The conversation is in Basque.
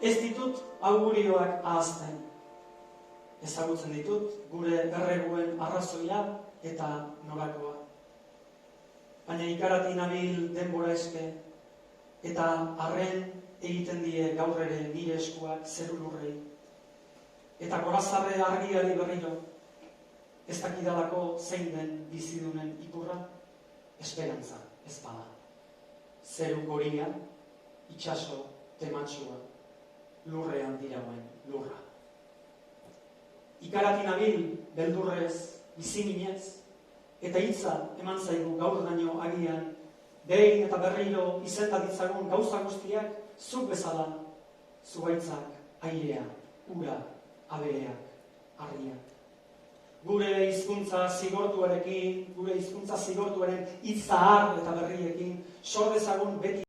Ez ditut augurioak ahazten. Ezagutzen ditut gure erreguen arrazoia eta norakoa. Baina ikarati nabil denbora eske, eta arren egiten die gaur ere nire eskuak zeru lurrei. Eta gorazarre argiari berriro, ez dakidalako zein den bizidunen ipurra, esperantza ez bada. Zeru goria, itxaso tematxua, lurrean dirauen lurra. Ikarati nabil, beldurrez, biziminez, eta hitza eman zaigu gaur daño agian, behin eta berriro izenda ditzagun gauza guztiak, zuk bezala, zuaitzak, airea, ura, abereak, harriak. Gure hizkuntza zigortuarekin, gure hizkuntza zigortuaren hitza har eta berriekin, sor dezagun beti